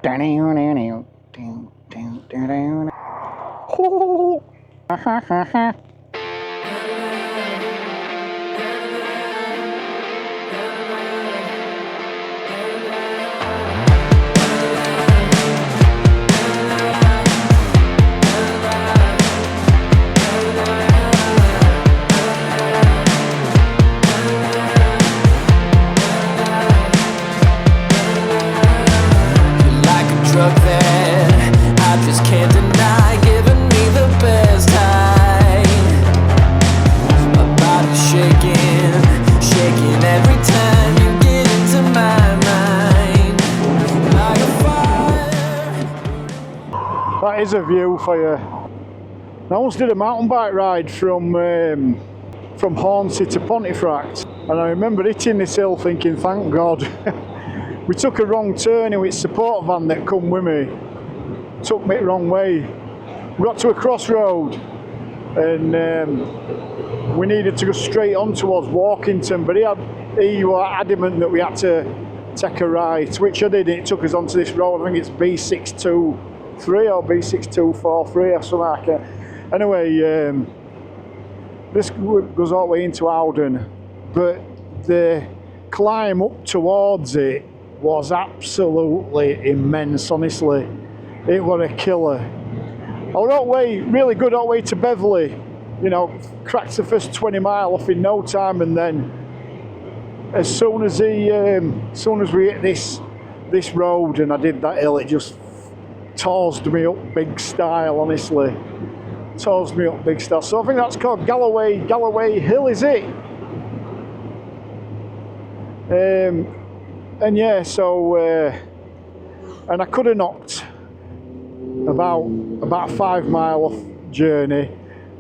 That is a view for you. I once did a mountain bike ride from Hornsea to Pontefract, and I remember hitting this hill thinking, thank God. We took a wrong turn in which support van that come with me took me the wrong way. We got to a crossroad and we needed to go straight on towards Walkington, but he was adamant that we had to take a right, which I did. It took us onto this road. I think it's B623 or B6243 or something like that. Anyway, this goes all the way into Howden, but the climb up towards it was absolutely immense, honestly. It was a killer. I was all the way, really good all the way to Beverley, you know, cracked the first 20 mile off in no time, and then as soon as we hit this road and I did that hill, it just tossed me up big style, honestly. Tossed me up big style. So I think that's called Galloway Hill, is it? And yeah, so and I could have knocked about a 5 mile off journey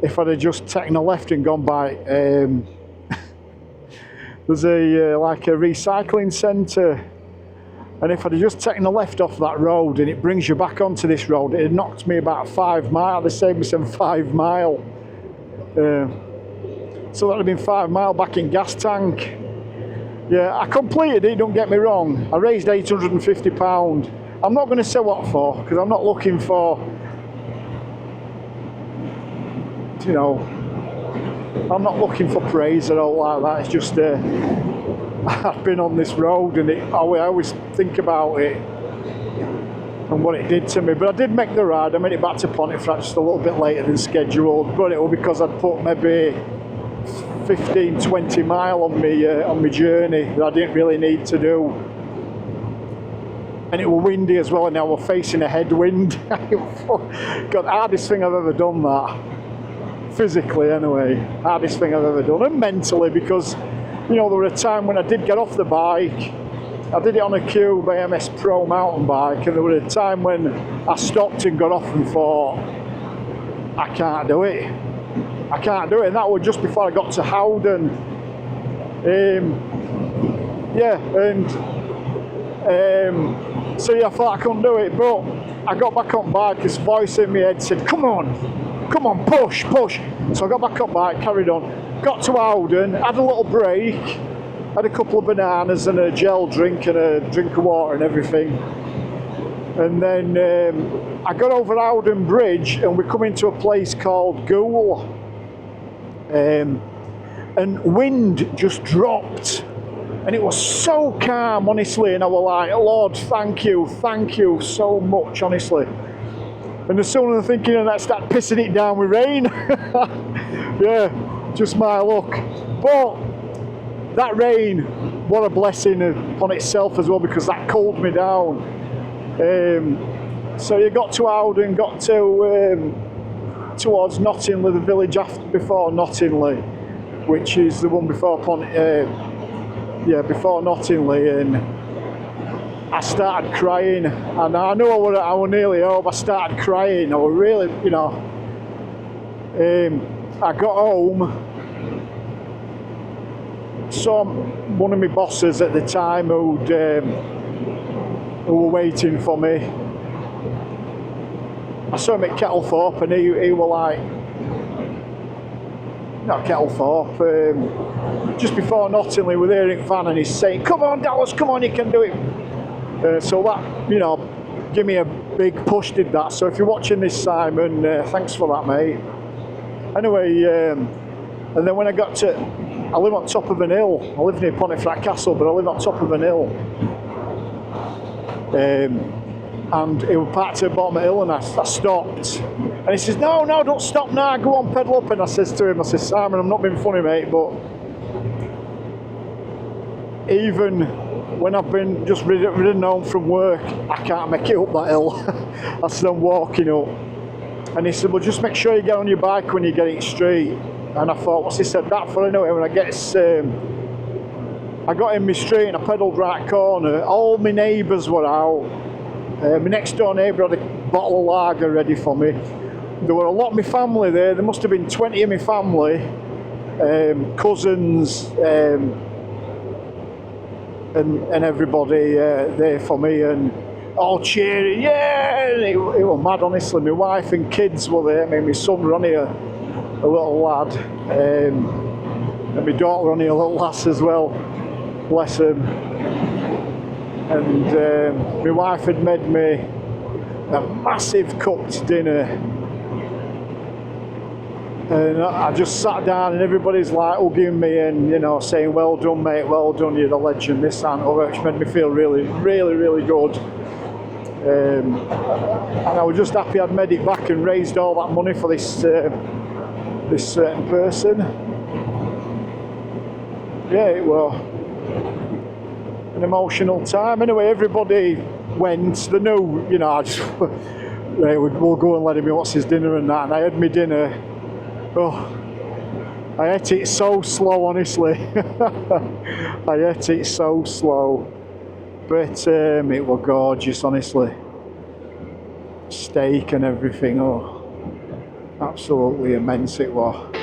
if I'd have just taken a left and gone by. There's like a recycling centre, and if I'd have just taken a left off that road and it brings you back onto this road, it had knocked me about 5 miles. They saved me some 5 mile. So that would have been 5 mile back in gas tank. Yeah, I completed it, don't get me wrong. I raised £850. I'm not going to say what for, because I'm not looking for, you know, I'm not looking for praise or all like that. It's just I've been on this road and I always think about it and what it did to me. But I did make the ride. I made it back to Pontefract just a little bit later than scheduled, but it was because I'd put maybe 15-20 mile on my journey that I didn't really need to do. And it was windy as well, and I was facing a headwind. God, hardest thing I've ever done that. Physically anyway, hardest thing I've ever done, and mentally, because you know there was a time when I did get off the bike. I did it on a Cube AMS Pro mountain bike, and there was a time when I stopped and got off and thought, I can't do it, and that was just before I got to Howden. So yeah, I thought I couldn't do it, but I got back on bike. This voice in my head said, come on, push. So I got back on bike, carried on, got to Howden, had a little break, had a couple of bananas and a gel drink and a drink of water and everything. And then I got over Howden Bridge and we come into a place called Goole. And wind just dropped. And it was so calm, honestly, and I was like, Lord, thank you so much, honestly. And as soon as I'm thinking of that, start pissing it down with rain. Yeah, just my luck. But that rain, what a blessing upon itself as well, because that cooled me down. So you got to Howden, got to towards Nottingley, the village before Nottingley, which is the one before before Nottingley, and I started crying, and I knew I was nearly home. I started crying. I was really, you know. I got home, saw one of my bosses at the time who were waiting for me. I saw him at Kettlethorpe, and he was like, not Kettlethorpe, just before Nottingley with Eric Van, and he's saying, come on Dallas, come on, you can do it. So that, you know, give me a big push, did that. So if you're watching this, Simon, thanks for that, mate. Anyway, and then when I got to, I live on top of an hill. I live near Pontefract Castle, but I live on top of an hill. And it was parked at the bottom of the hill, and I stopped. And he says, no, don't stop now, go on, pedal up. And I says to him, I says, Simon, I'm not being funny, mate, but even when I've been just ridden home from work, I can't make it up that hill. I said, I'm walking up. And he said, well, just make sure you get on your bike when you get it straight. And I thought, what's he said that for anyway? When I got in my street and I pedalled right corner, all my neighbours were out. My next door neighbour had a bottle of lager ready for me. There were a lot of my family there. There must have been 20 of my family, cousins, and everybody there for me, and all cheering, yeah! It was mad, honestly. My wife and kids were there. I mean, my son Ronnie, a little lad, and my daughter Ronnie, a little lass as well. Bless him. And my wife had made me a massive cooked dinner, and I just sat down and everybody's like hugging me and, you know, saying, well done, mate, well done, you're the legend, this and that, which made me feel really, really, really good. And I was just happy I'd made it back and raised all that money for this this certain person. Yeah, it was an emotional time. Anyway, everybody went. They knew, you know, I just we'll go and let him watch his dinner and that. And I had my dinner. Oh, I ate it so slow, honestly. I ate it so slow, but it was gorgeous, honestly. Steak and everything. Oh, absolutely immense it was.